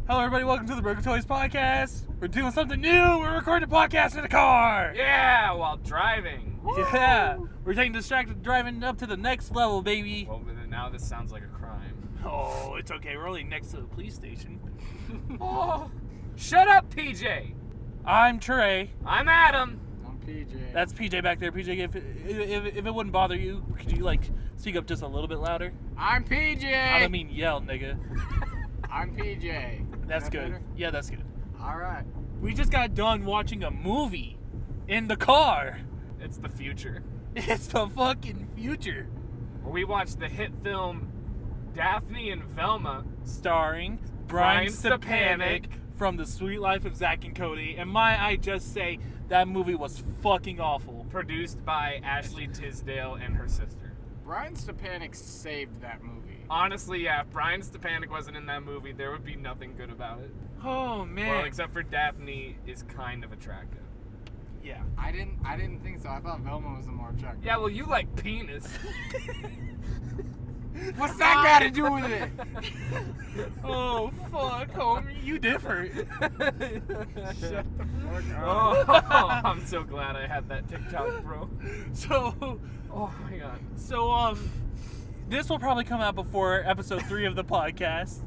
Hello, everybody. Welcome to the Broken Toys Podcast. We're doing something new. We're recording a podcast in the car. Yeah, while driving. Yeah. We're taking distracted driving up to the next level, baby. Well, but now this sounds like a crime. Oh, it's okay. We're only next to the police station. Oh, shut up, PJ. I'm Trey. I'm Adam. I'm PJ. That's PJ back there. PJ, if it wouldn't bother you, could you, speak up just a little bit louder? I'm PJ. I don't mean yell, nigga. I'm PJ. That's Is that good. better? Yeah, that's good. All right. We just got done watching a movie in the car. It's the future. It's the fucking future. We watched the hit film Daphne and Velma. Starring Brian Stepanek from The Sweet Life of Zack and Cody. And might I just say, that movie was fucking awful. Produced by Ashley Tisdale and her sister. Brian Stepanek saved that movie. Honestly, yeah, if Brian Stepanek wasn't in that movie, there would be nothing good about it. Oh, man. Well, except for Daphne is kind of attractive. Yeah. I didn't think so. I thought Velma was the more attractive. Yeah, well, you like penis. What's that got to do with it? Oh, fuck, homie. You different. Shut the fuck Oh, up. I'm so glad I had that TikTok, bro. So, Oh my god. this will probably come out before episode 3 of the podcast.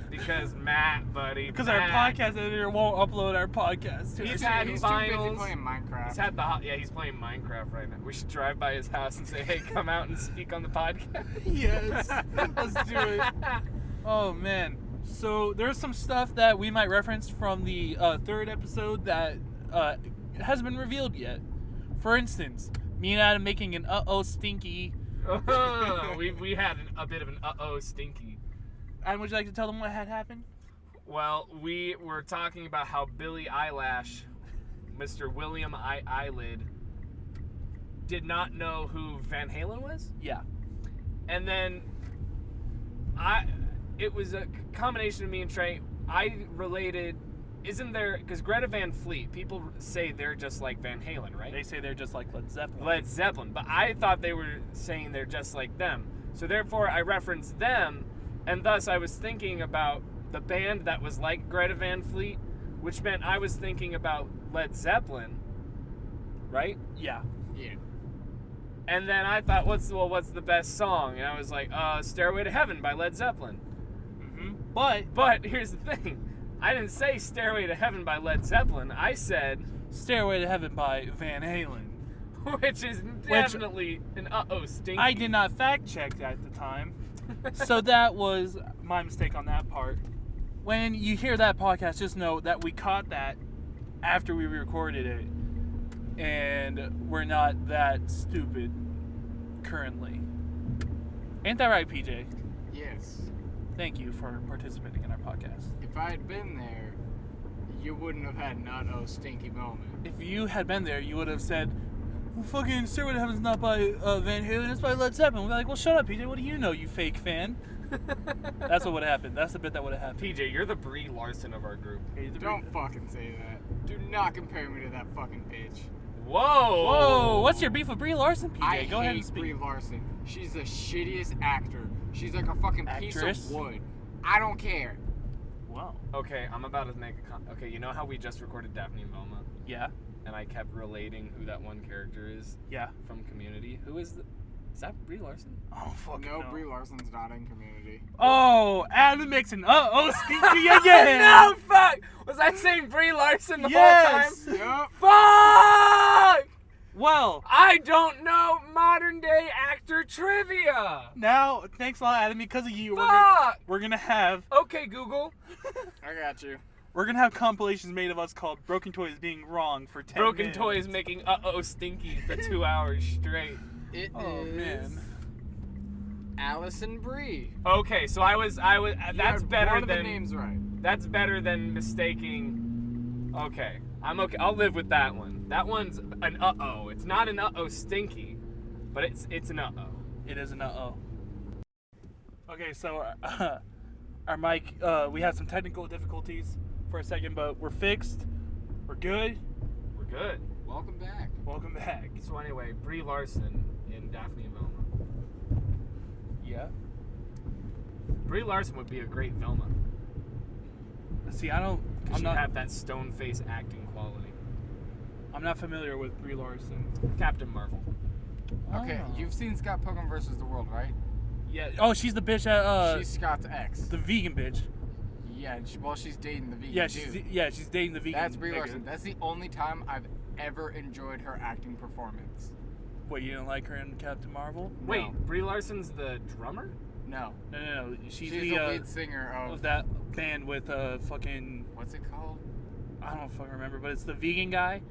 Because Matt, buddy. Because our Matt, podcast editor won't upload our podcast. to He's our had channel. He's too busy finals. playing Minecraft. He's playing Minecraft right now. We should drive by his house and say, hey, come out and speak on the podcast. Yes. Let's do it. Oh, man. So there's some stuff that we might reference from the third episode that hasn't been revealed yet. For instance, me and Adam making an uh-oh stinky. we had a bit of an uh-oh stinky. Adam, would you like to tell them what had happened? Well, we were talking about how Billy Eyelash, Mr. William Eyelid, did not know who Van Halen was. Yeah. And then it was a combination of me and Trey. I related, because Greta Van Fleet, people say they're just like Van Halen, right? They say they're just like Led Zeppelin. Led Zeppelin, but I thought they were saying they're just like them. So therefore I referenced them, and thus I was thinking about the band that was like Greta Van Fleet, which meant I was thinking about Led Zeppelin, right? Yeah. Yeah. And then I thought, what's the best song? And I was like, Stairway to Heaven by Led Zeppelin. Mm-hmm. But here's the thing. I didn't say Stairway to Heaven by Led Zeppelin. I said Stairway to Heaven by Van Halen. which is definitely an uh-oh stinky. I did not fact check that at the time. So that was my mistake on that part. When you hear that podcast, just know that we caught that after we recorded it. And we're not that stupid currently. Ain't that right, PJ? Yes. Thank you for participating in our podcast. If I had been there, you wouldn't have had an uh-oh stinky moment. If you had been there, you would have said, well, fucking Stairway to Heaven's not by Van Halen, it's by Led Zeppelin. We'd be like, well, shut up, PJ. What do you know, you fake fan? That's what would have happened. That's the bit that would have happened. PJ, you're the Brie Larson of our group. Don't fucking say that. Do not compare me to that fucking bitch. Whoa! Whoa, what's your beef with Brie Larson, PJ? I Go ahead and hate speak. Brie Larson. She's the shittiest actor. She's like a fucking piece Actress? of wood. I don't care. Wow. Okay, I'm about to make a okay, you know how we just recorded Daphne and Velma? Yeah. And I kept relating who that one character is Yeah. from Community? Is that Brie Larson? Oh, fuck No, Brie Larson's not in Community. Oh, Adam makes an stinky again. No, fuck! Was I saying Brie Larson the Yes. whole time? Yup. Fuck! Well, I don't know modern day actor trivia! now, thanks a lot, Adam. Because of you, Fuck! we're gonna have Okay, Google. I got you. compilations made of us called Broken Toys being wrong for 10 Broken minutes. Toys making uh-oh stinky for 2 hours straight. It Oh, is man. Allison Brie. Okay, so I was. You That's had better one of the than. names right. That's better than mistaking. Okay, I'm okay. I'll live with that one. That one's an uh-oh. It's not an uh-oh stinky, but it's an uh-oh. It is an uh-oh. Okay, so our mic, we had some technical difficulties for a second, but we're fixed. We're good. We're good. Welcome back. Welcome back. So anyway, Brie Larson in Daphne and Velma. Yeah. Brie Larson would be a great Velma. See, I don't. I'm She not. have that stone face acting quality. I'm not familiar with Brie Larson. Captain Marvel. Okay, Oh. you've seen Scott Pilgrim versus the World, right? Yeah. Oh, she's the bitch at She's Scott's ex. the vegan bitch. Yeah, and she's dating the vegan Yeah, dude. she's dating the vegan. That's Brie nigga. Larson. That's the only time I've ever enjoyed her acting performance. What, you didn't like her in Captain Marvel? Wait, No. Brie Larson's the drummer? No. No. She's the the lead singer of of that band with fucking, what's it called? I don't fucking remember, but it's the vegan guy,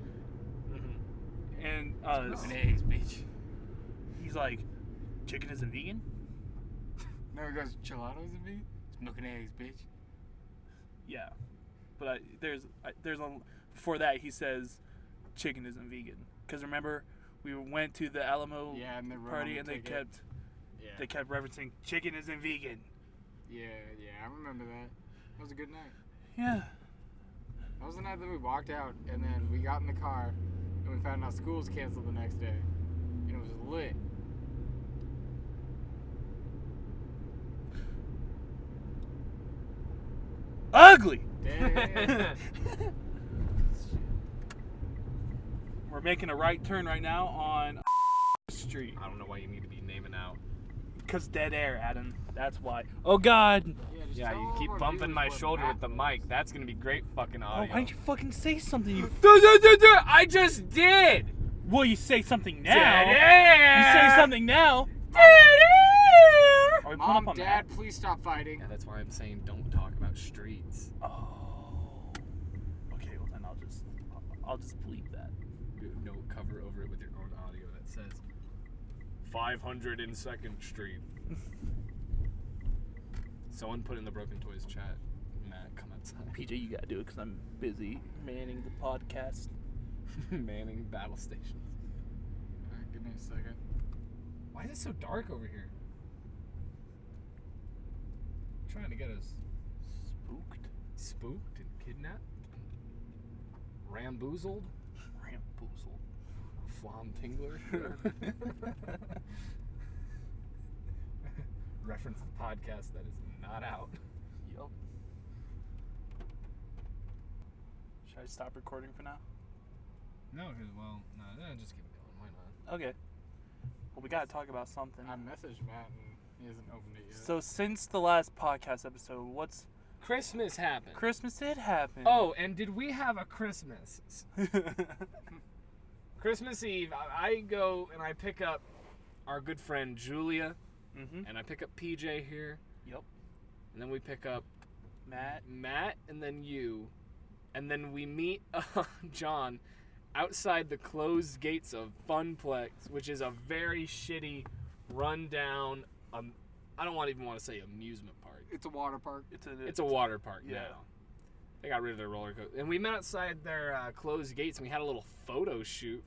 Mm-hmm. and Smoking eggs, bitch. he's like, chicken isn't vegan. No, he goes, gelatos and me? Smoking eggs, bitch. Yeah, but there's a before that he says, chicken isn't vegan. Because remember, we went to the Alamo Yeah, and they were party on and the they ticket. kept referencing chicken isn't vegan. Yeah, I remember that. That was a good night. Yeah. That was the night that we walked out, and then we got in the car, and we found out school was canceled the next day. And it was lit. Ugly. Damn. We're making a right turn right now on Street. I don't know why you need to be naming out. Cause dead air, Adam. That's why. Oh God. Just Yeah, tell you all keep of our bumping viewers my what shoulder Matt with the looks mic. That's gonna be great fucking Oh, audio. why don't you fucking say something? You. I just did. Well, you say something now. Dead air. You say something now. Dead air. Are we pulling Mom, up on Dad, please stop fighting. Yeah, that's why I'm saying don't talk about streets. that? Oh. Okay, well then I'll just bleep that. No, cover over it with your own audio that says 502nd Street. Someone put in the Broken Toys chat, Matt, come outside. PJ, you gotta do it because I'm busy manning the podcast. Manning battle stations. Alright, give me a second. Why is it so dark over here? Trying to get us spooked and kidnapped, ramboozled, Ramboozle. Flom Tingler. Reference the podcast that is not out. Yup. Should I stop recording for now? No, well, no, just keep it going. Why not? Okay. Well, we gotta talk about something. I messaged Matt and he hasn't opened it yet. So since the last podcast episode, what's Christmas happened. Christmas did happen? Oh, and did we have a Christmas? Christmas Eve, I go and I pick up our good friend Julia, Mm-hmm. and I pick up PJ here, Yep. and then we pick up Matt. and then you, and then we meet John outside the closed gates of Funplex, which is a very shitty, rundown, I don't even want to say amusement park. It's a water park. It's a water park Yeah. now. They got rid of their roller coaster. And we met outside their closed gates, and we had a little photo shoot.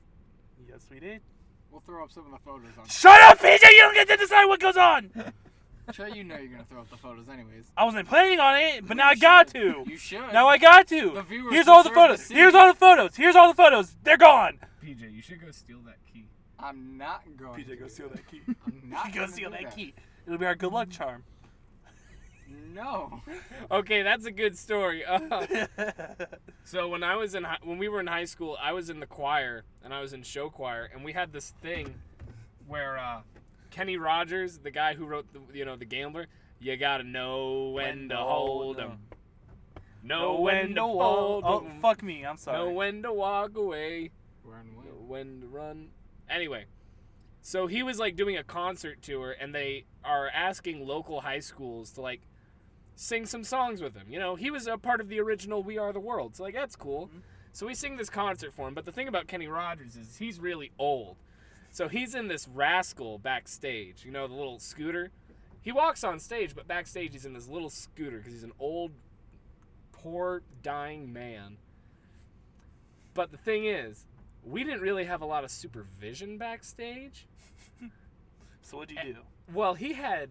Yes, we did. We'll throw up some of the photos on. Shut up, PJ! You don't get to decide what goes on! Trey, you know you're gonna throw up the photos anyways. I wasn't planning on it, but now I You got should. to. You should. Now I got to. The viewers Here's all the deserve to photos. see. Here's all the photos. Here's all the photos. They're gone. PJ, you should go steal that key. I'm not going. PJ, to. go steal that key. I'm not Go gonna steal do that key. It'll be our good luck charm. No. Okay, that's a good story. So when we were in high school, I was in the choir and I was in show choir, and we had this thing where Kenny Rogers, the guy who wrote the Gambler, you gotta know when to hold 'em, know when to fold 'em, Oh, fuck me. I'm sorry. know when to walk away, Run away. know when to run. Anyway, so he was like doing a concert tour, and they are asking local high schools to like sing some songs with him. You know, he was a part of the original We Are the World, so like that's cool. Mm-hmm. So we sing this concert for him, but the thing about Kenny Rogers is he's really old. So he's in this rascal backstage, you know, the little scooter. He walks on stage, but backstage he's in this little scooter because he's an old, poor, dying man. But the thing is, we didn't really have a lot of supervision backstage. So what'd you do? Well, he had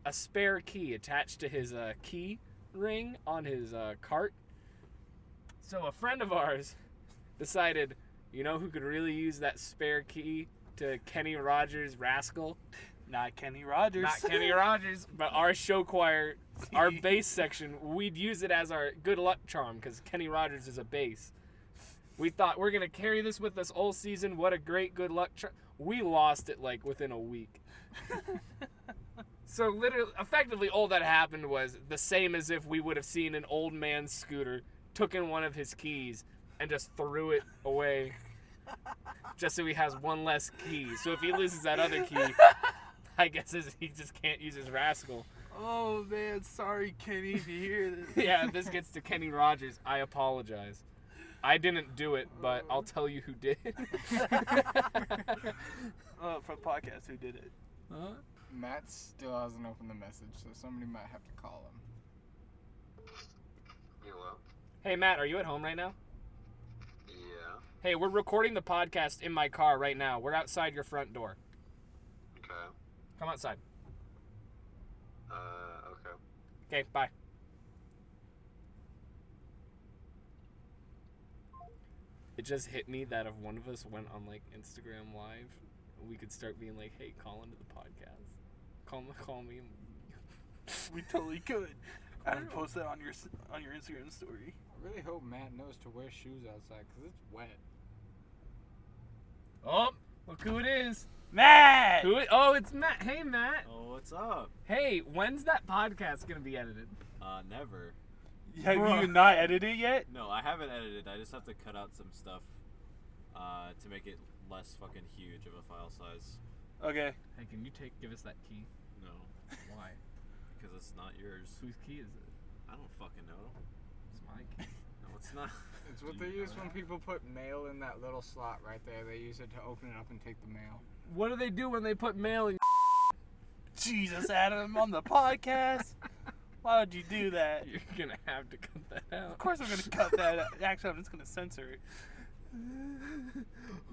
a spare key attached to his key ring on his cart. So a friend of ours decided, you know who could really use that spare key to Kenny Rogers' rascal? Not Kenny Rogers. Not Kenny Rogers, but our show choir, our bass section, we'd use it as our good luck charm because Kenny Rogers is a bass. We thought we're going to carry this with us all season. What a great good luck charm. We lost it like within a week. So literally, effectively, all that happened was the same as if we would have seen an old man's scooter, took in one of his keys, and just threw it away just so he has one less key. So if he loses that other key, I guess he just can't use his rascal. Oh, man. Sorry, Kenny, if you hear this. Yeah, if this gets to Kenny Rogers, I apologize. I didn't do it, but I'll tell you who did. For the podcast, who did it? Huh? Matt still hasn't opened the message, so somebody might have to call him. Hello? Hey, Matt, are you at home right now? Yeah. Hey, we're recording the podcast in my car right now. We're outside your front door. Okay. Come outside. Okay. Okay, bye. It just hit me that if one of us went on like Instagram Live, we could start being like, "Hey, call into the podcast. Call me." We totally could. I'd post that on your Instagram story. I really hope Matt knows to wear shoes outside, because it's wet. Oh, look who it is. Matt! Oh, it's Matt. Hey, Matt. Oh, what's up? Hey, when's that podcast gonna be edited? Never. Have you not edited it yet? No, I haven't edited. I just have to cut out some stuff to make it less fucking huge of a file size. Okay. Hey, can you give us that key? No, Why? because it's not yours. Whose key is it? I don't fucking know. It's my key. No, it's not. It's what Do they you use know when that? people put mail in that little slot right there. They use it to open it up and take the mail. What do they do when they put mail in? Jesus, Adam, on the podcast? Why would you do that? You're gonna have to cut that out. Of course I'm going to cut that out. Actually, I'm just going to censor it.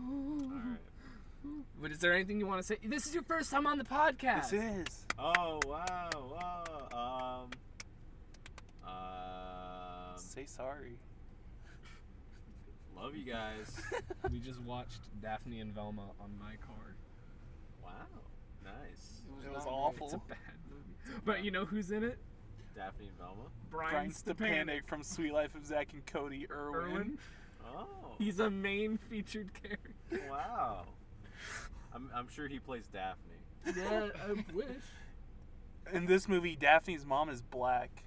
Alright. But is there anything you want to say? This is your first time on the podcast. This is. Oh, wow. Say sorry. Love you guys. We just watched Daphne and Velma on my car. Wow. Nice. It was not awful. It's a bad movie. But you know who's in it? Daphne and Velma. Brian Stepanek from Sweet Life of Zach and Cody Irwin. Oh. He's a main featured character. Wow. I'm sure he plays Daphne. Yeah, I wish. In this movie, Daphne's mom is black.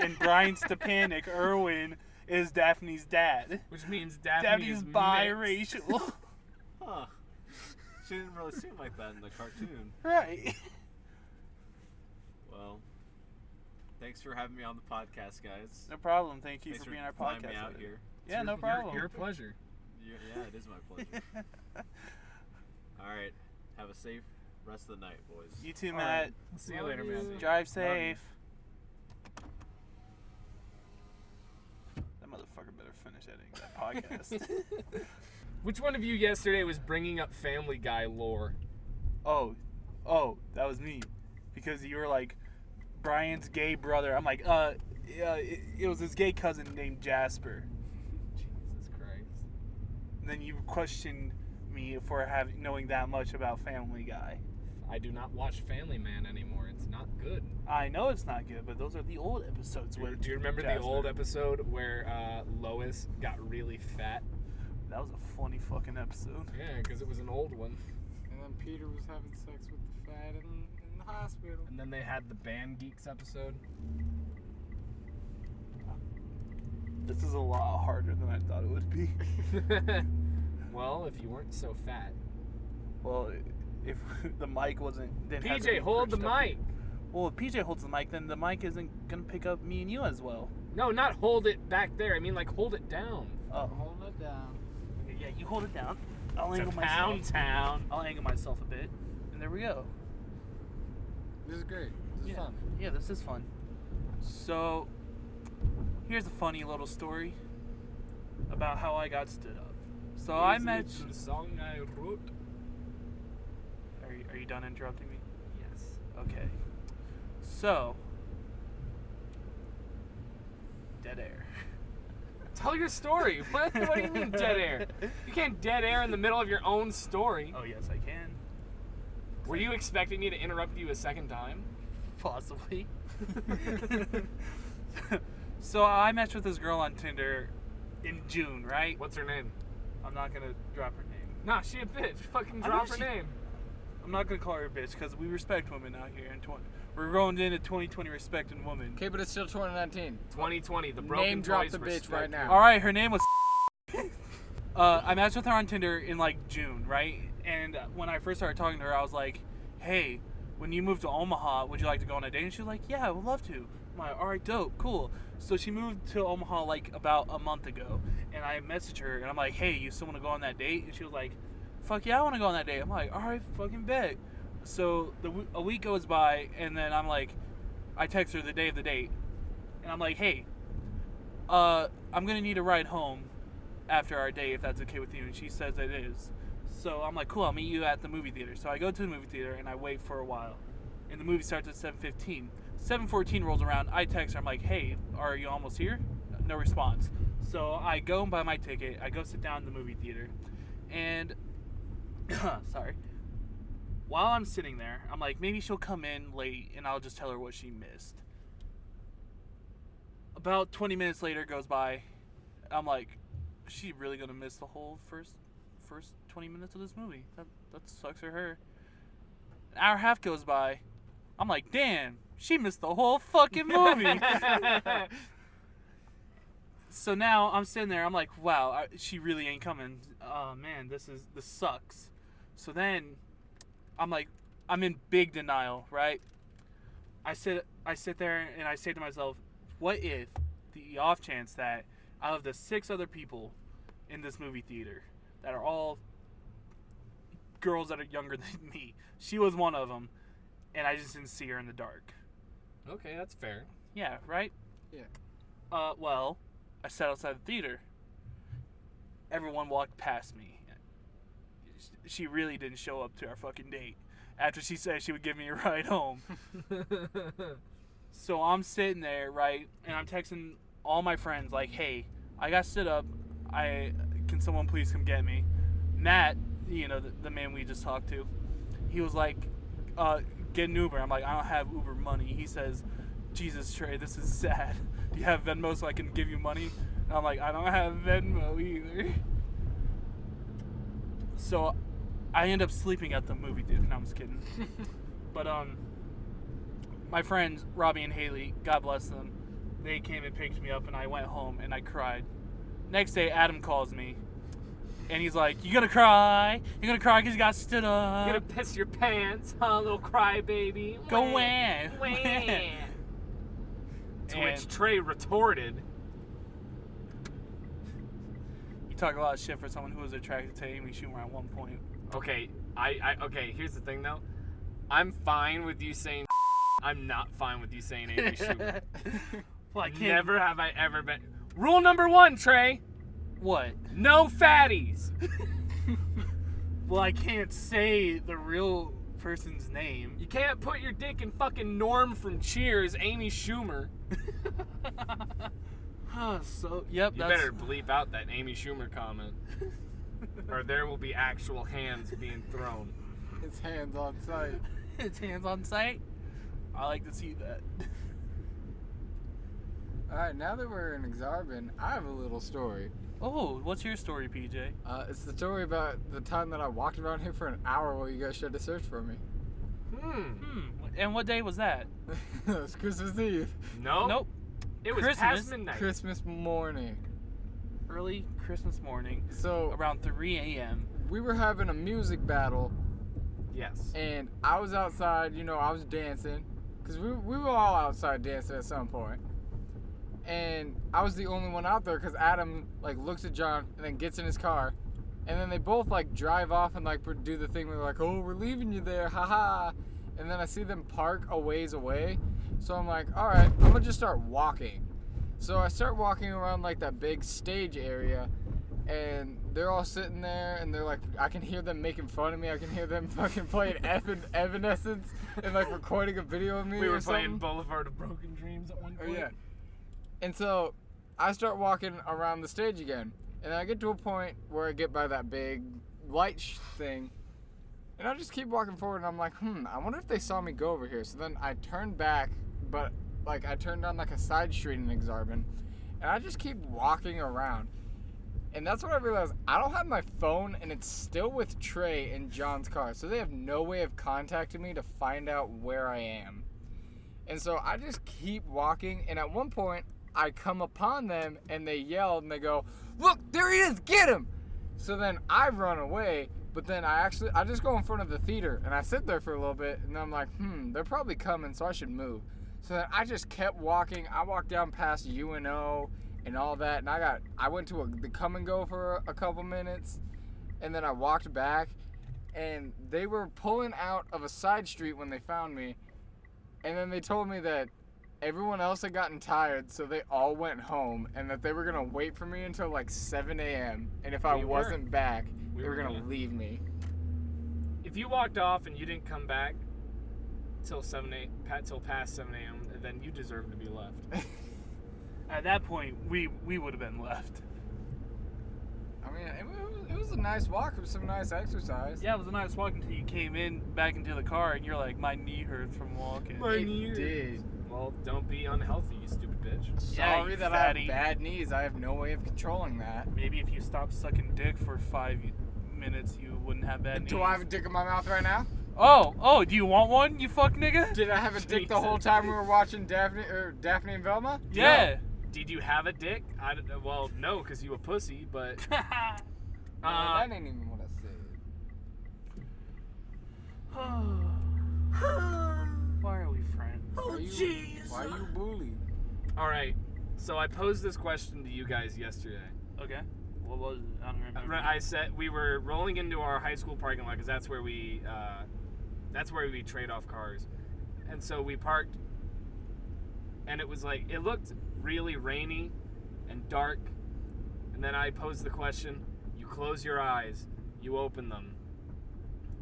And Brian Stepanek, Irwin, is Daphne's dad. Which means Daphne Daphne's is biracial. Huh. She didn't really seem like that in the cartoon. Right. Well, thanks for having me on the podcast, guys. No problem. Thank you Thanks for being our flying podcast. me out editor. here. Yeah, no problem. Your pleasure. Yeah, it is my pleasure. All right. Have a safe rest of the night, boys. You too, All Matt. right. See you Love later, you. man. Drive safe. That motherfucker better finish editing that podcast. Which one of you yesterday was bringing up Family Guy lore? Oh, that was me. Because you were like, Brian's gay brother. I'm like, it was his gay cousin named Jasper. Jesus Christ. And then you questioned me for knowing that much about Family Guy. I do not watch Family Man anymore. It's not good. I know it's not good, but those are the old episodes. Do you remember the old episode where Lois got really fat? That was a funny fucking episode. Yeah, because it was an old one. And then Peter was having sex with the fat in the hospital. And then they had the Band Geeks episode. This is a lot harder than I thought it would be. Well, if you weren't so fat. Well, if the mic didn't have to PJ, be hold the perched up. mic. Well, if PJ holds the mic, then the mic isn't gonna pick up me and you as well. No, not hold it back there. I mean, like, hold it down. Oh, Hold it down. okay, yeah, you hold it down. I'll It's a angle pound myself. town. I'll angle myself a bit, and there we go. This is great. This is fun. Yeah, this is fun. So, here's a funny little story about how I got stood up. So I met. The song I wrote. Are you done interrupting me? Yes. Okay. So, dead air. Tell your story. What do you mean dead air? You can't dead air in the middle of your own story. Oh yes, I can. Were you expecting me to interrupt you a second time? Possibly. So I matched with this girl on Tinder in June, right? What's her name? I'm not gonna drop her name. Nah, she a bitch. Fucking I drop know her she- name. I'm not gonna call her a bitch because we respect women out here. We're going into 2020 respecting women. Okay, but it's still 2019. 2020, the broken Name drop toys the bitch respect right now. you. All right, her name was. I matched with her on Tinder in like June, right? And when I first started talking to her, I was like, "Hey, when you move to Omaha, would you like to go on a date?" And she was like, "Yeah, I would love to." I'm like, "All right, dope, cool." So she moved to Omaha like about a month ago, and I messaged her and I'm like, "Hey, you still want to go on that date?" And she was like, "Fuck yeah, I want to go on that date." I'm like, "All right, fucking bet." So a week goes by, and then I'm like, I text her the day of the date, and I'm like, "Hey, I'm gonna need a ride home after our date if that's okay with you." And she says it is. So I'm like, "Cool, I'll meet you at the movie theater." So I go to the movie theater and I wait for a while, and the movie starts at 7:15. 7:14 rolls around. I text her. I'm like, "Hey, are you almost here?" No response. So I go and buy my ticket. I go sit down in the movie theater, and sorry. While I'm sitting there, I'm like, maybe she'll come in late and I'll just tell her what she missed. About 20 minutes later goes by. I'm like, is she really gonna miss the whole first 20 minutes of this movie? That sucks for her. An hour and a half goes by. I'm like, damn, she missed the whole fucking movie. So now I'm sitting there. I'm like, wow, she really ain't coming. Oh man, this sucks. So then I'm like, I'm in big denial, right? I sit there and I say to myself, what if the off chance that out of the 6 other people in this movie theater that are all girls that are younger than me, she was one of them, and I just didn't see her in the dark. Okay, that's fair. Yeah, right? Yeah. Well, I sat outside the theater. Everyone walked past me. She really didn't show up to our fucking date after she said she would give me a ride home. So I'm sitting there, right, and I'm texting all my friends like, "Hey, I got stood up. Can someone please come get me?" Matt, you know, the man we just talked to, he was like, "Get an Uber." I'm like, "I don't have Uber money." He says, "Jesus, Trey, this is sad. Do you have Venmo so I can give you money?" And I'm like, "I don't have Venmo either." So I end up sleeping at the movie theater. No, I'm just kidding. But my friends Robbie and Haley, God bless them, they came and picked me up, and I went home and I cried. Next day, Adam calls me, and he's like, "You gonna cry? You gonna cry because you got stood up? You're gonna piss your pants, huh, little crybaby? Go Wah, win." wah. To which And Trey retorted, you talk a lot of shit for someone who was attracted to Amy Schumer at one point. okay, okay, here's the thing though. I'm fine with you saying I'm not fine with you saying Amy Schumer. Well, I can't. Never have I ever been. Rule number 1, Trey. What? No fatties. Well, I can't say the real person's name. You can't put your dick in fucking Norm from Cheers, Amy Schumer. So, yep, You that's... better bleep out that Amy Schumer comment. Or there will be actual hands being thrown. It's hands on sight. It's hands on sight. I like to see that. Alright, now that we're in Exarban, I have a little story. Oh, what's your story, PJ? It's the story about the time that I walked around here for an hour while you guys tried to search for me. And what day was that? It was Christmas Eve. No. Nope. It was Christmas. past midnight. Christmas morning. Early Christmas morning, So, around 3 a.m. we were having a music battle, Yes. and I was outside, you know, I was dancing. Because we were all outside dancing at some point. And I was the only one out there because Adam, like, looks at John and then gets in his car. And then they both, like, drive off and, like, do the thing where they're like, "Oh, we're leaving you there, haha." And then I see them park a ways away. So I'm like, all right, I'm going to just start walking. So I start walking around, like, that big stage area. And they're all sitting there, and they're like, I can hear them making fun of me. I can hear them fucking playing Evanescence and, like, recording a video of me We or were playing something. Boulevard of Broken Dreams at one Oh, point. yeah. And so I start walking around the stage again. And then I get to a point where I get by that big light thing. And I just keep walking forward, and I'm like, I wonder if they saw me go over here. So then I turned back, but like I turned down like a side street in Exarban, and I just keep walking around. And that's when I realized I don't have my phone, and it's still with Trey in John's car. So they have no way of contacting me to find out where I am. And so I just keep walking, and at one point, I come upon them, and they yell, and they go, "Look, there he is, get him!" So then I run away, but then I just go in front of the theater, and I sit there for a little bit, and I'm like, they're probably coming, so I should move. So then I just kept walking. I walked down past UNO and all that, and I went to the come and go for a couple minutes, and then I walked back, and they were pulling out of a side street when they found me, and then they told me that everyone else had gotten tired, so they all went home, and that they were going to wait for me until like 7 a.m., and if I wasn't back, they were going to leave me. If you walked off and you didn't come back till past 7 a.m., then you deserve to be left. At that point, we would have been left. I mean, it was a nice walk. It was some nice exercise. Yeah, it was a nice walk until you came back into the car, and you're like, my knee hurts from walking. It did. Well, don't be unhealthy, you stupid bitch. Sorry you that fatty. I have bad knees. I have no way of controlling that. Maybe if you stopped sucking dick for 5 minutes, you wouldn't have bad knees. Do I have a dick in my mouth right now? Oh, do you want one, you fuck nigga? Did I have a dick the whole time we were watching Daphne and Velma? Yeah. Did you have a dick? Well, no, because you a pussy, but... That ain't even what I said. Why are we friends? Why you bully? All right, so I posed this question to you guys yesterday. Okay. What was it? I don't remember. I said we were rolling into our high school parking lot because that's where we trade off cars, and so we parked, and it was like it looked really rainy and dark, and then I posed the question: you close your eyes, you open them.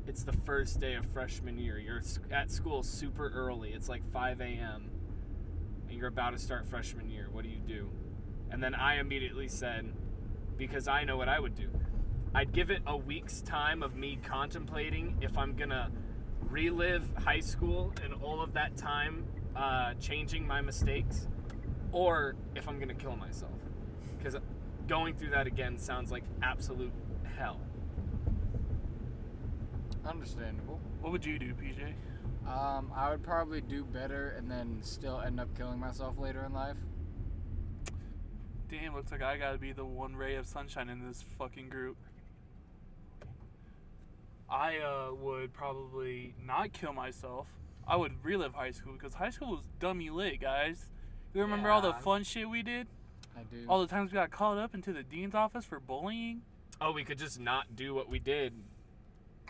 It's the first day of freshman year. You're at school super early. It's like 5 a.m. and you're about to start freshman year. What do? And then I immediately said, because I know what I would do. I'd give it a week's time of me contemplating if I'm gonna relive high school and all of that time changing my mistakes, or if I'm gonna kill myself. Because going through that again sounds like absolute hell. Understandable. What would you do, PJ? I would probably do better and then still end up killing myself later in life. Damn, looks like I gotta be the one ray of sunshine in this fucking group. I would probably not kill myself. I would relive high school because high school was dummy lit, guys. You remember all the Yeah. fun shit we did? I do. All the times we got called up into the dean's office for bullying? Oh, we could just not do what we did.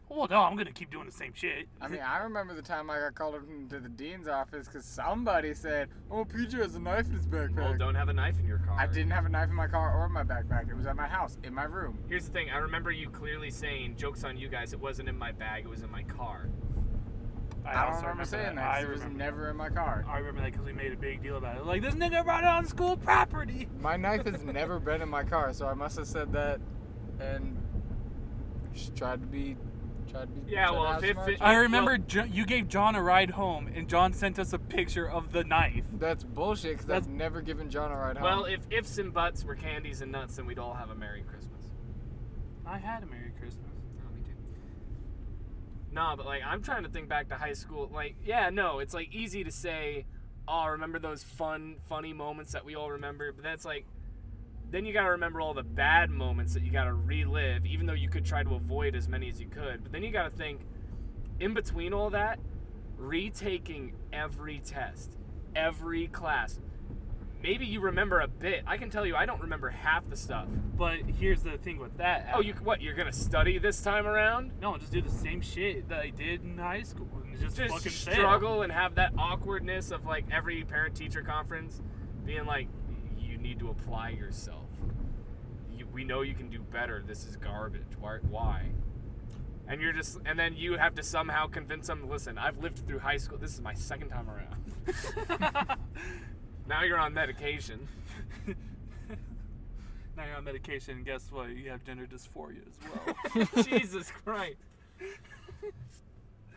Well, no, I'm gonna keep doing the same shit. I mean, I remember the time I got called up into the dean's office because somebody said, "Oh, PJ has a knife in his backpack." Well, don't have a knife in your car. I didn't have a knife in my car or my backpack. It was at my house, in my room. Here's the thing. I remember you clearly saying, "Joke's on you guys. It wasn't in my bag. It was in my car." I don't also remember saying that. I 'Cause it was remember. never in my car. I remember that because we made a big deal about it. Like, this nigga brought it on school property. My knife has never been in my car, so I must have said that and just tried to be. Yeah, well, tried to if have it- some I remember you gave John a ride home, and John sent us a picture of the knife. That's bullshit because I've never given John a ride home. Well, if ifs and buts were candies and nuts, then we'd all have a Merry Christmas. I had a Merry Christmas. Oh, me too. No, but like I'm trying to think back to high school. Like, yeah, no, it's like easy to say, "Oh, remember those funny moments that we all remember," but that's like. Then you gotta remember all the bad moments that you gotta relive, even though you could try to avoid as many as you could. But then you gotta think, in between all that, retaking every test, every class. Maybe you remember a bit. I can tell you, I don't remember half the stuff. But here's the thing with that. Oh, you're gonna study this time around? No, just do the same shit that I did in high school and just fucking fail. struggle and have that awkwardness of like every parent-teacher conference being like, you need to apply yourself. We know you can do better. This is garbage. Why? And then you have to somehow convince them, listen, I've lived through high school. This is my second time around. Now you're on medication. Now you're on medication, and guess what? You have gender dysphoria as well. Jesus Christ.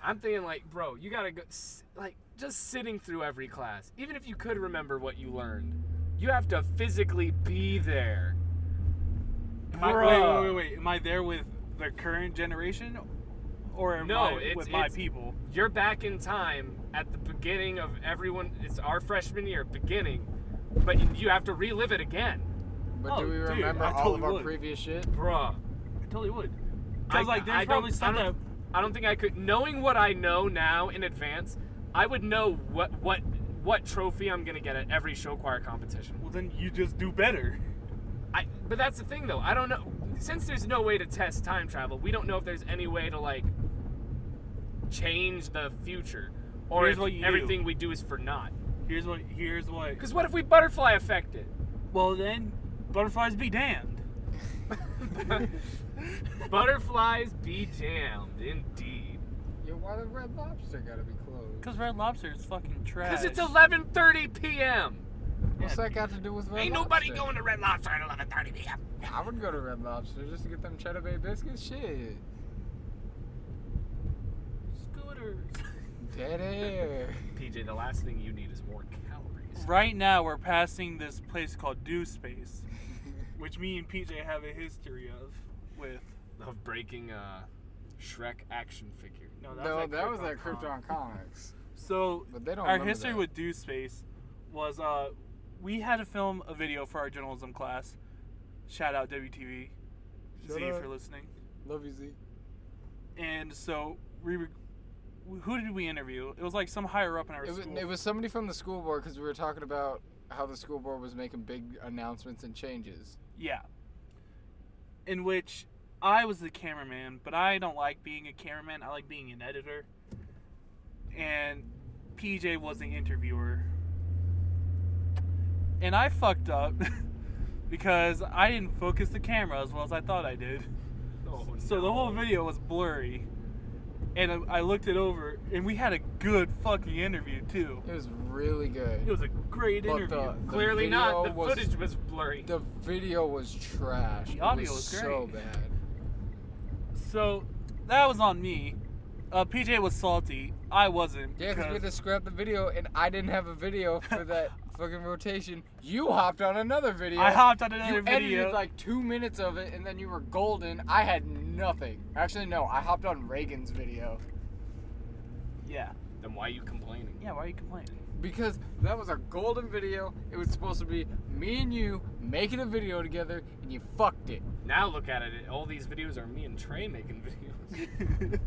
I'm thinking like, bro, you gotta go, like, just sitting through every class. Even if you could remember what you learned, you have to physically be there. Wait. Am I there with the current generation? Or am I with my people? You're back in time at the beginning of everyone. It's our freshman year, beginning. But you have to relive it again. But do we dude, remember I all totally of our would. previous shit? Bruh. I totally would. Because, like, there's probably stuff that... I don't think I could. Knowing what I know now in advance, I would know what trophy I'm gonna get at every show choir competition. Well, then you just do better. But that's the thing, though. I don't know. Since there's no way to test time travel, we don't know if there's any way to, like, change the future, or Here's if what you everything do. we do is for naught. Here's what... Because what if we butterfly affect it? Well, then, butterflies be damned. Butterflies be damned, indeed. Yo, why the Red Lobster gotta be closed? Because Red Lobster is fucking trash. Because it's 11:30 p.m. What's that got to do with Red Ain't Lobster? nobody going to Red Lobster at 11:30 p.m. I would go to Red Lobster just to get them Cheddar Bay biscuits. Shit. Scooters. Dead air. PJ, the last thing you need is more calories. Right now, we're passing this place called Do Space, which me and PJ have a history with. Of breaking a Shrek action figure. No, That was at Krypton Krypton Comics. So, But they don't our remember history that. with Do Space was we had to film a video for our journalism class. Shout out WTV. Shout Z out. if you're listening. Love you, Z. And so, who did we interview? It was like some higher up in our school. It was somebody from the school board because we were talking about how the school board was making big announcements and changes. Yeah. In which I was the cameraman, but I don't like being a cameraman. I like being an editor. And PJ was the interviewer. And I fucked up because I didn't focus the camera as well as I thought I did. So the whole video was blurry. And I looked it over, and we had a good fucking interview, too. It was really good. It was a great But interview. Clearly not. The video footage was blurry. The video was trash. The audio it was great. so bad. So that was on me. PJ was salty. I wasn't. Yeah, because we had to scrap the video, and I didn't have a video for that fucking rotation. You hopped on another video. I hopped on another You video. edited like 2 minutes of it, and then you were golden. I had nothing. Actually, no. I hopped on Reagan's video. Yeah. Then why are you complaining? Yeah, why are you complaining? Because that was a golden video. It was supposed to be me and you making a video together, and you fucked it. Now look at it. All these videos are me and Trey making videos.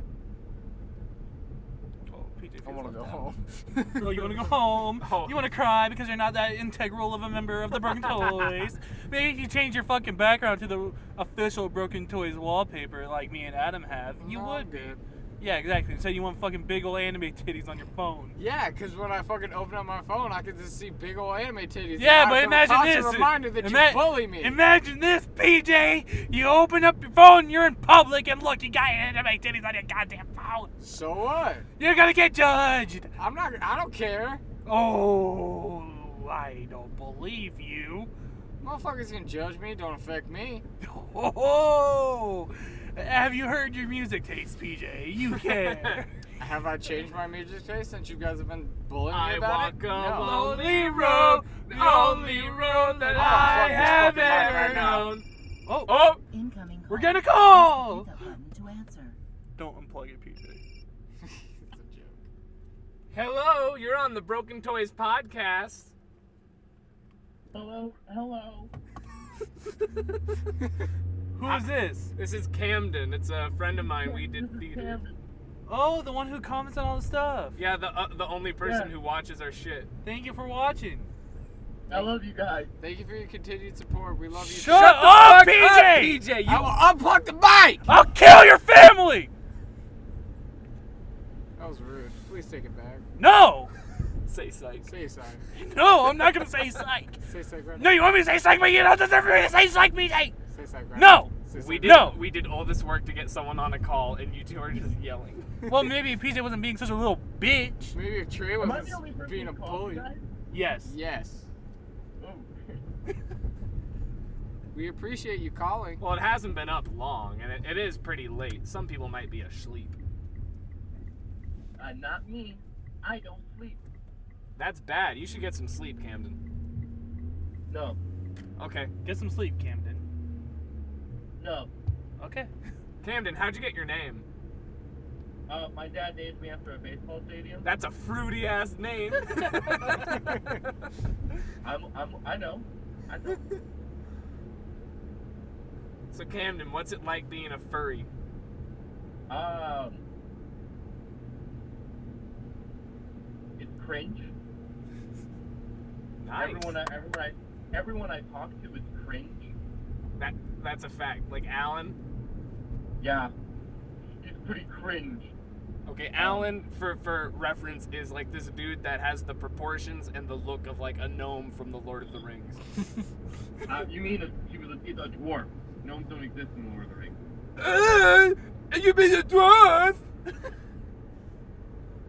Oh, PJ I want to go feels home. left out. Oh, you want to go home? Oh. You want to cry because you're not that integral of a member of the Broken Toys? Maybe if you change your fucking background to the official Broken Toys wallpaper like me and Adam have, you No, would I'm be. good. Yeah, exactly. Instead, you want fucking big old anime titties on your phone. Yeah, because when I fucking open up my phone, I can just see big old anime titties. Yeah, And but I'm imagine constant this. reminder that you bully me. Imagine this, PJ. You open up your phone, you're in public, and look, you got anime titties on your goddamn phone. So what? You're gonna get judged. I'm not. I don't care. Oh, I don't believe you. Motherfuckers can judge me. Don't affect me. Oh, have you heard your music taste, PJ? You care. Have I changed my music taste since you guys have been bullying me I about walk it? a No. lonely road, the only road that I have ever known. Oh, Oh, Incoming we're call. getting a call. Hit the button to answer. Don't unplug it, PJ. It's a joke. hello, you're on the Broken Toys podcast. Hello. Who is this? This is Camden. It's a friend of mine. We did This is theater. Camden. Oh, the one who comments on all the stuff. Yeah, the only person Yeah. who watches our shit. Thank you for watching. I love you guys. Thank you for your continued support. We love you. Shut up, Fuck PJ! up, PJ. I You will unplug the mic. I'll kill your family. That was rude. Please take it back. No, say psych. Say sorry. no, I'm not gonna say psych. Say psych right No, now. you want me to say psych, but you don't deserve me to say psych, PJ. Say psych right No. now. Say We psych. did. No. We did all this work to get someone on a call, and you two are just yelling. Well, maybe if PJ wasn't being such a little bitch. Maybe if Trey Am I was the only person being a who called you bully. guys? Yes. Yes. Oh. We appreciate you calling. Well, it hasn't been up long, and it is pretty late. Some people might be asleep. Not me. I don't sleep. That's bad. You should get some sleep, Camden. No. Okay. Get some sleep, Camden. No. Okay. Camden, how'd you get your name? My dad named me after a baseball stadium. That's a fruity ass name. I know. So Camden, what's it like being a furry? It's cringe. Nice. Everyone I talk to is cringe. That's a fact. Like Alan. Yeah. He's pretty cringe. Okay, Alan, for reference, is like this dude that has the proportions and the look of like a gnome from the Lord of the Rings. You mean he's a dwarf? Gnomes don't exist in the Lord of the Rings. You mean a dwarf?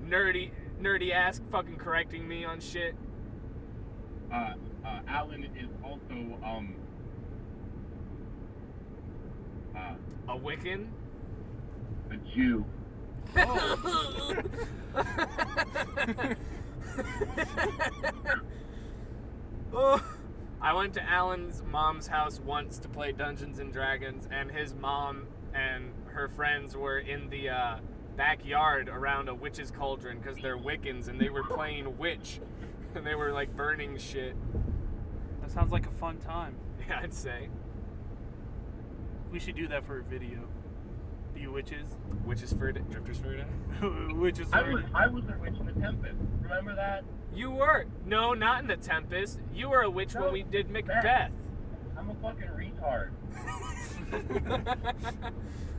nerdy ass fucking correcting me on shit. Alan is also A Wiccan? a Jew. Oh. I went to Alan's mom's house once to play Dungeons and Dragons, and his mom and her friends were in the backyard around a witch's cauldron because they're Wiccans, and they were playing witch, and they were like burning shit. That sounds like a fun time. Yeah, I'd say. We should do that for a video. Be witches. Witches for drifters for a Witches I for was a witch in the Tempest. Remember that? You were. No, not in the Tempest. You were a witch when we did Macbeth. I'm a fucking retard.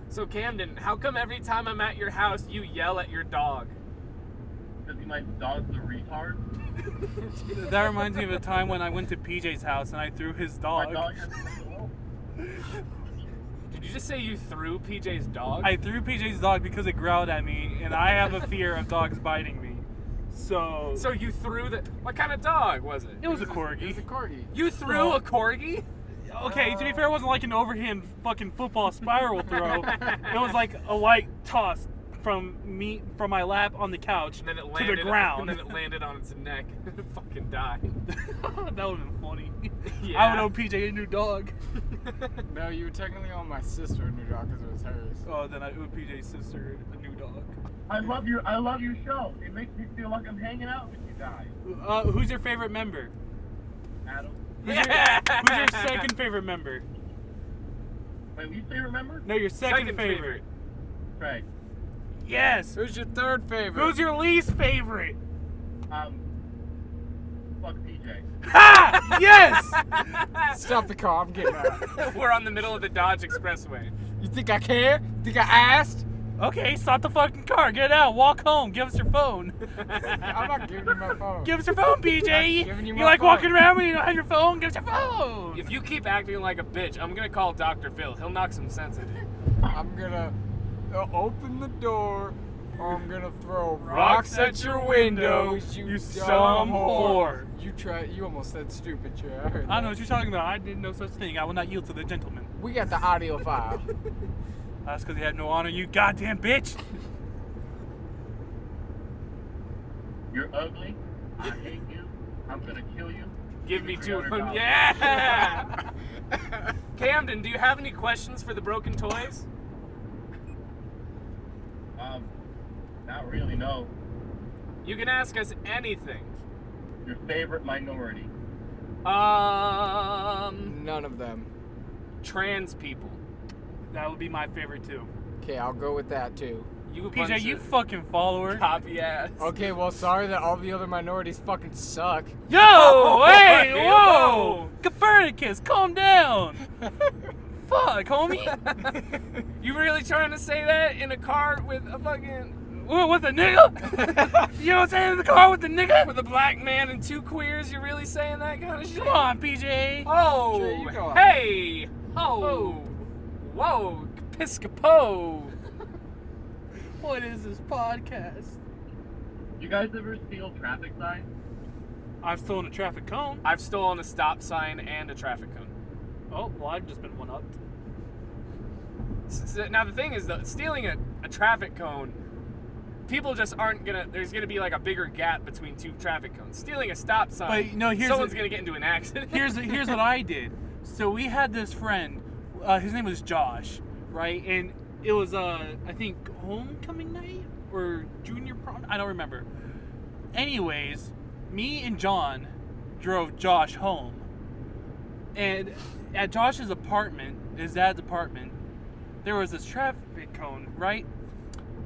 So Camden, how come every time I'm at your house you yell at your dog? Because my dog's a retard. That reminds me of a time when I went to PJ's house and I threw his dog. My dog has Did you just say you threw PJ's dog? I threw PJ's dog because it growled at me, and I have a fear of dogs biting me. So you threw the... What kind of dog was it? It was a corgi. It was a corgi. You threw a corgi? Okay, to be fair, it wasn't like an overhand fucking football spiral throw. It was like a light toss from my lap on the couch And then it to landed, the ground. And then it landed on its neck and it fucking died. That would have been funny. Yeah. I would owe PJ a new dog. No, you were technically on my sister a new dog because it was hers. Oh, then I owe PJ's sister a new dog. I love your show. It makes me feel like I'm hanging out with you guys. Who's your favorite member? Adam. Who's your second favorite member? Wait, you say remember? No, your second favorite. Trey. Yes. Who's your third favorite? Who's your least favorite? Fuck PJ. Ha! Yes. Stop the car, I'm getting out. We're on the middle of the Dodge Expressway. You think I care? Think I asked? Okay, stop the fucking car. Get out. Walk home. Give us your phone. I'm not giving you my phone. Give us your phone, PJ. giving you You my like phone. walking around when you don't have your phone? Give us your phone. If you keep acting like a bitch, I'm gonna call Dr. Phil. He'll knock some sense into you. I'm gonna open the door, or I'm gonna throw rocks at your windows, you some whore. You almost said stupid, Trey. I heard I that. know what you're talking about. I did no such thing. I will not yield to the gentleman. We got the audio file. That's because he had no honor, you goddamn bitch. You're ugly. I hate you. I'm gonna kill you. Give me $200. Yeah! Camden, do you have any questions for the broken toys? Not really, no. You can ask us anything. Your favorite minority. None of them. Trans people. That would be my favorite too. Okay, I'll go with that too. You a PJ, bunch you of fucking follower. copy ass. Okay, well, sorry that all the other minorities fucking suck. Yo, hey, Hey, whoa. whoa. Copernicus, calm down. Fuck, homie. You really trying to say that in a car with a fucking... With a nigga? You know what I'm saying? In the car with the nigga? With a black man and two queers? You're really saying that kind of shit? Come on, PJ. Oh, Trey, you go on. hey. Oh. Whoa. Episcopo. What is this podcast? You guys ever steal traffic signs? I've stolen a traffic cone. I've stolen a stop sign and a traffic cone. Oh, well, I've just been one-upped. Now the thing is, though, stealing a traffic cone, people just aren't gonna. There's gonna be like a bigger gap between two traffic cones. Stealing a stop sign. But, no, here's someone's the- gonna get into an accident. Here's what I did. So we had this friend. His name was Josh, right? And it was I think homecoming night or junior prom. I don't remember. Anyways, me and John drove Josh home, and at Josh's apartment, his dad's apartment, there was this traffic cone, right,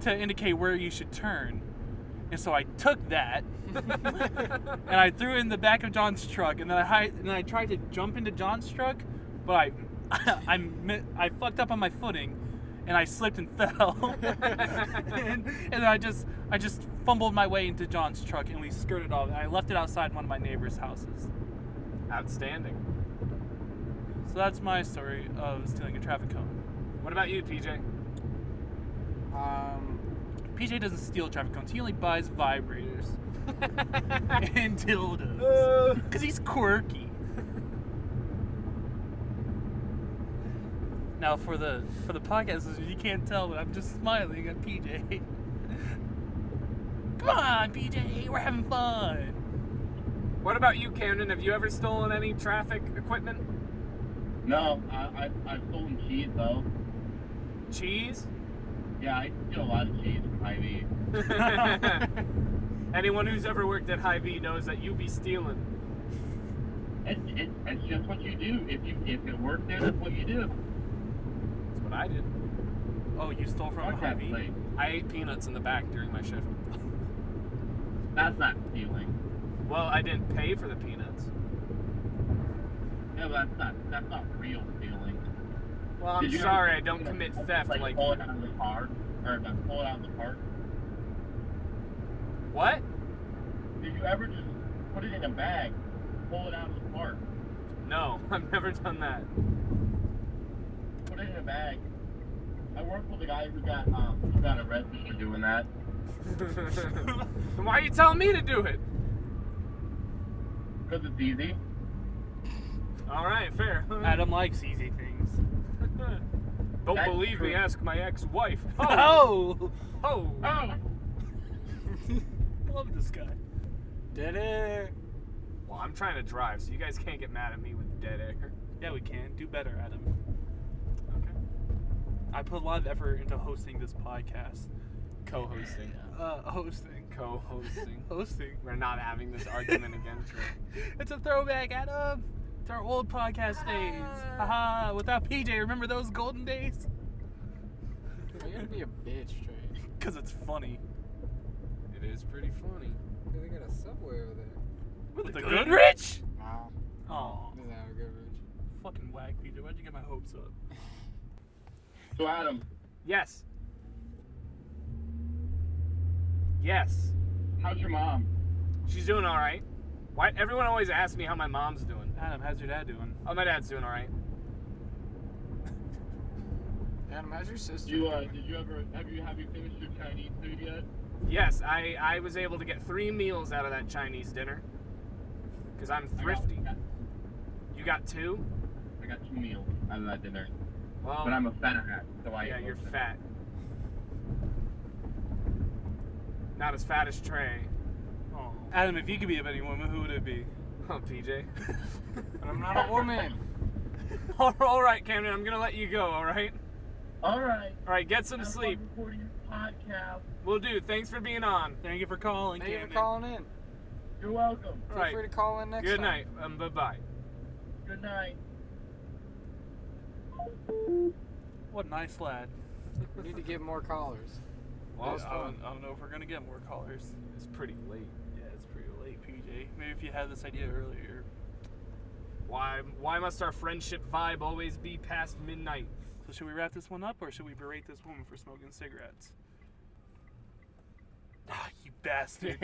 to indicate where you should turn. And so I took that and I threw it in the back of John's truck, and then I tried to jump into John's truck, but I fucked up on my footing, and I slipped and fell. and I just fumbled my way into John's truck, and we skirted off. I left it outside one of my neighbor's houses. Outstanding. So that's my story of stealing a traffic cone. What about you, PJ? PJ doesn't steal traffic cones. He only buys vibrators and dildos because he's quirky. Now for the podcast, you can't tell, but I'm just smiling at PJ. Come on, PJ, we're having fun. What about you, Camden? Have you ever stolen any traffic equipment? No, I've stolen cheese though. Cheese? Yeah, I steal a lot of cheese from Hy-Vee. Anyone who's ever worked at Hy-Vee knows that you be stealing. It's just what you do. If it works there, that's what you do. That's what I did. Oh, you stole from Fuck that Hy-Vee? place. I ate peanuts in the back during my shift. That's not stealing. Well, I didn't pay for the peanuts. Yeah, but that's not real stealing. Well, I'm Did you sorry, ever, I don't commit theft like pull it out of the car, or pull it out of the park. What? Did you ever just put it in a bag, pull it out of the park, No, I've never done that. put it in a bag? I worked with a guy who got arrested for doing that. Then why are you telling me to do it? Because it's easy. All right, fair. Adam likes easy things. Don't That's believe me, true. ask my ex-wife. Oh! Oh! Oh! I love this guy. Did it? Well, I'm trying to drive, so you guys can't get mad at me with dead air. Yeah, we can. Do better, Adam. Okay. I put a lot of effort into hosting this podcast. Co-hosting. Hosting. Co-hosting. Hosting. We're not having this argument again, Trey. It's a throwback, Adam. It's our old podcast days. Haha, without PJ, remember those golden days? You're gonna be a bitch, Trey. Because it's funny. It is pretty funny. They got a subway over there. With the Goodrich? Wow. Oh, Doesn't have a good reach. fucking whack, PJ. Why'd you get my hopes up? So Adam, Yes. Yes. how's your mom? She's doing all right. Why? Everyone always asks me how my mom's doing. Adam, how's your dad doing? Oh, my dad's doing all right. Adam, how's your sister? Did you ever have you finished your Chinese food yet? Yes, I was able to get 3 meals out of that Chinese dinner. Because I'm thrifty. You got 2? I got 2 meals out of that dinner. Well, But I'm a fat ass, so I yeah, eat you're most of it. fat. Not as fat as Trey. Oh. Adam, if you could be a betting woman, who would it be? Oh, PJ. But I'm not a woman. All right, Camden, I'm going to let you go, all right? All right. All right, get some Have fun sleep. recording your podcast. Will do. Thanks for being on. Thank you for calling, Thank you for Camden. calling in. You're welcome. All Feel right. free to call in next Good time. night. Bye-bye. Good night. What a nice lad. We need to get more callers. Well, I don't know if we're going to get more callers. it's pretty late. Yeah, it's pretty late, PJ. Maybe if you had this idea earlier. Why must our friendship vibe always be past midnight? So should we wrap this one up, or should we berate this woman for smoking cigarettes? Ah, you bastard.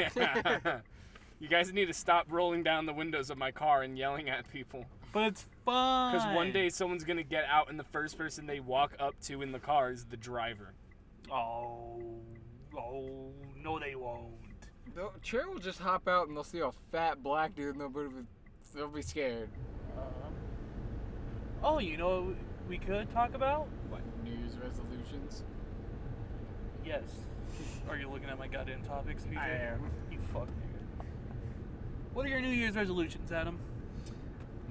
You guys need to stop rolling down the windows of my car and yelling at people. But it's fun. Because one day someone's going to get out and the first person they walk up to in the car is the driver. Oh, no, they won't. Trey will just hop out and they'll see a fat black dude and they'll be scared. Oh, you know what we could talk about? What, New Year's resolutions? Yes. Are you looking at my goddamn topics, PJ? I am. You fuck nigga. What are your New Year's resolutions, Adam?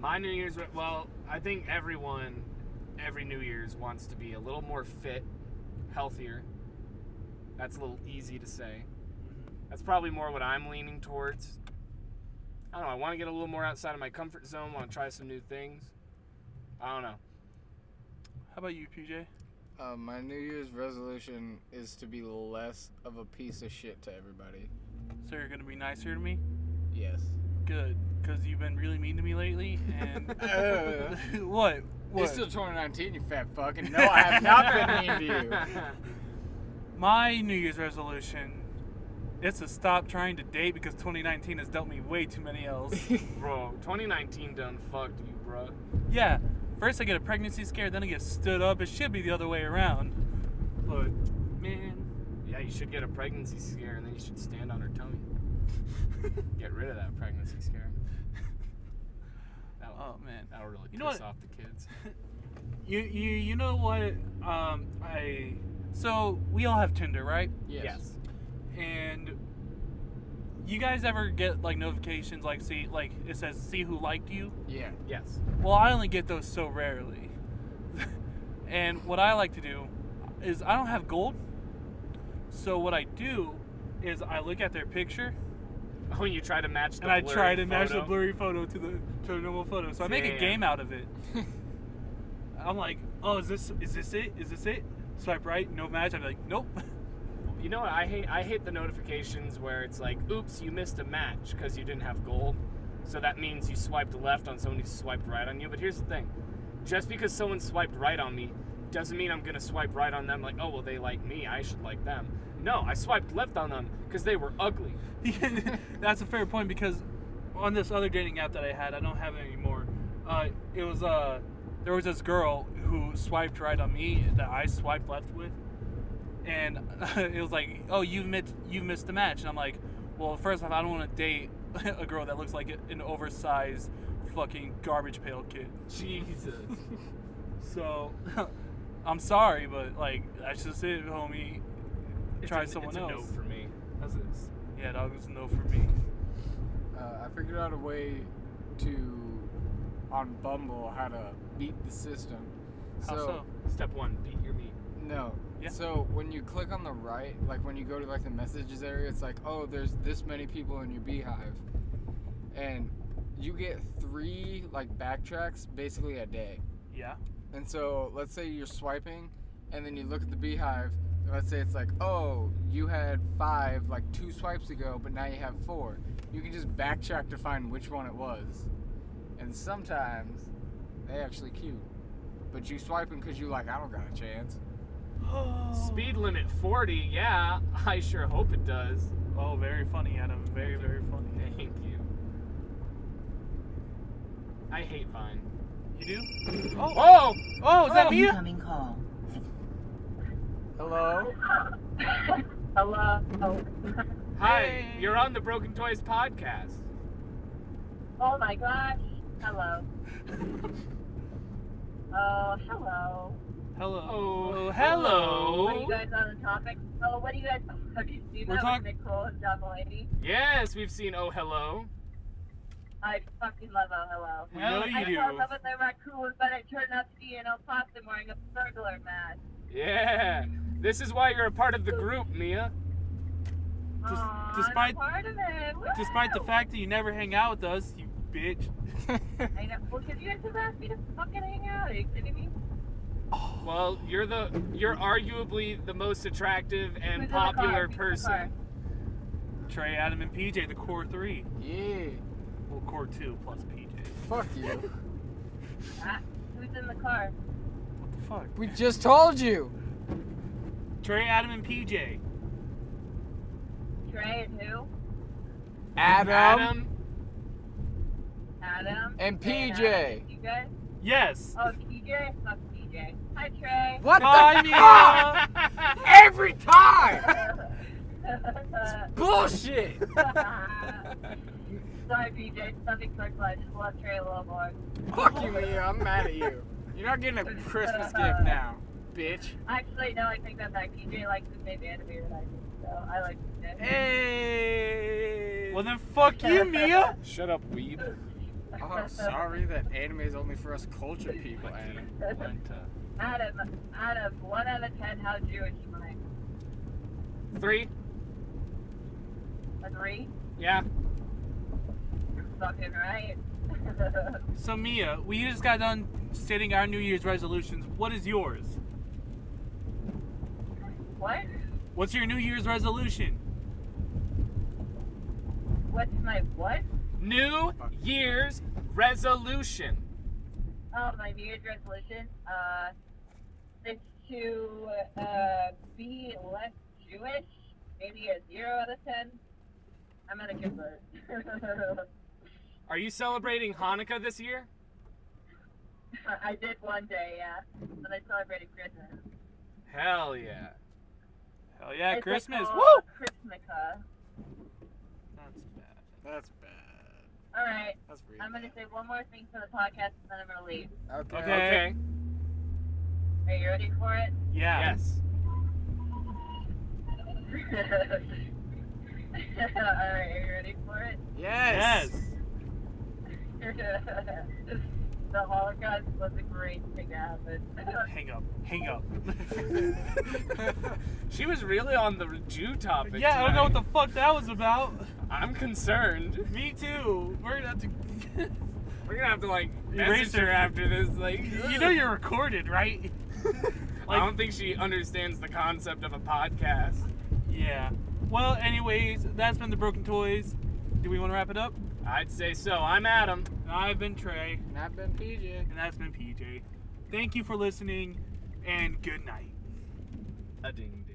My New Year's, well, I think everyone, every New Year's wants to be a little more fit, healthier. That's a little easy to say. That's probably more what I'm leaning towards. I don't know, I want to get a little more outside of my comfort zone, want to try some new things. I don't know. How about you, PJ? My New Year's resolution is to be less of a piece of shit to everybody. So you're gonna be nicer to me? Yes. Good, because you've been really mean to me lately, and... What? It's still 2019, you fat fuck, and no, I have not been mean to you. My New Year's resolution is to stop trying to date because 2019 has dealt me way too many L's. Bro, 2019 done fucked you, bro. Yeah, first I get a pregnancy scare, then I get stood up. It should be the other way around. But, man... Yeah, you should get a pregnancy scare and then you should stand on her tummy. Get rid of that pregnancy scare. Oh, man. That'll really You know piss what? off the kids. You know what? So, we all have Tinder, right? Yes. And you guys ever get like notifications like it says see who liked you? Yeah. Yes. Well, I only get those so rarely. And what I like to do is I don't have gold. So what I do is I look at their picture Oh, you try to match the and I blurry try to match the photo? blurry photo to the normal photo. So I make a Damn. game out of it. I'm like, "Oh, is this it? Is this it?" Swipe right, no match. I'm like, "Nope." You know what I hate? I hate the notifications where it's like, oops, you missed a match because you didn't have gold. So that means you swiped left on someone who swiped right on you. But here's the thing. Just because someone swiped right on me doesn't mean I'm going to swipe right on them like, oh, well, they like me. I should like them. No, I swiped left on them because they were ugly. That's a fair point because on this other dating app that I had, I don't have it anymore. There was this girl who swiped right on me that I swiped left with, and it was like, oh, you missed the match, and I'm like, well, first off, I don't want to date a girl that looks like an oversized fucking garbage pail kid. Jesus. So, I'm sorry, but like that's just it, homie. Try someone it's else. A no for me. That's it. Yeah, that was a no for me. I figured out a way on Bumble how to beat the system. How so? Step one, beat your meat. No. Yeah. So when you click on the right, like when you go to like the messages area, it's like, oh, there's this many people in your beehive, and you get 3 like backtracks basically a day. Yeah. And so let's say you're swiping, and then you look at the beehive, and let's say it's like, oh, you had 5 like 2 swipes ago, but now you have 4. You can just backtrack to find which one it was, and sometimes they actually cute, but you swiping because you like, I don't got a chance. Speed limit 40, yeah. I sure hope it does. Oh, very funny, Adam. Very, very funny. Thank you. I hate Vine. You do? Oh! Oh, is that Oh. me? Incoming call. Hello? Hello. Hi, you're on the Broken Toys podcast. Oh my gosh. Hello. Oh, hello. Hello. Oh, What are hello. you guys on the topic? Oh, what do you guys? Have you seen We're that talk- with Nicole and John Mulaney? Yes, we've seen Oh Hello. I fucking love Oh Hello. We know I you fell in do. love with the raccoon, but it turned out to be an opossum wearing a burglar mask. Yeah. This is why you're a part of the group, Mia. Aw, despite- I'm a part of it. Woo! Despite the fact that you never hang out with us, you bitch. I know. Well, because you guys just asked me to fucking hang out. Are you kidding me? Well, you're arguably the most attractive Who's and in the car? popular Who's in the person. car? Trey, Adam, and PJ, the core 3. Yeah. Well, core 2 plus PJ. Fuck you. Who's in the car? What the fuck? We just told you. Trey, Adam, and PJ. Trey and who? Adam. Adam. And Trey PJ. Adam. You guys? Yes. Oh, TJ? Fuck TJ. Hi, Trey. What Hi, the Mia. fuck? Every time. Bullshit. Sorry, PJ. Nothing personal. I just love Trey a little more. Fuck you, Mia. I'm mad at you. You're not getting a Christmas gift now, bitch. Actually, no, I take that back. PJ likes the same anime that I do. so I like it. Hey. Well then, fuck you, Mia. Shut up, weeb. Oh, sorry that anime is only for us culture people, Adam. Adam, 1 out of 10, how Jewish am I? 3. A 3? Yeah. Fucking right. So Mia, we just got done stating our New Year's resolutions. What is yours? What? What's your New Year's resolution? What's my what? New Year's resolution. Oh, my New Year's resolution? It's to be less Jewish. Maybe a 0 out of 10. I'm gonna convert. Are you celebrating Hanukkah this year? I did one day, yeah. But I celebrated Christmas. Hell yeah. Hell yeah, It's Christmas! like, Woo! Christmasa. That's bad. That's bad. Alright, That's really I'm gonna bad. say one more thing for the podcast and then I'm gonna leave. Okay. Okay. Are you ready for it? Yeah. Yes. Alright, are you ready for it? Yes. The Holocaust was a great thing to happen. Hang up. Hang up. She was really on the Jew topic. Yeah, I don't know what tonight. the fuck that was about. I'm concerned. Me too. We're gonna have to. We're gonna have to like Erase message her her. after this. Like, You know you're recorded, right? I don't think she understands the concept of a podcast. Yeah. Well, anyways, that's been the Broken Toys. Do we want to wrap it up? I'd say so. I'm Adam. And I've been Trey, And I've been PJ. and that's been PJ. Thank you for listening, and good night. A ding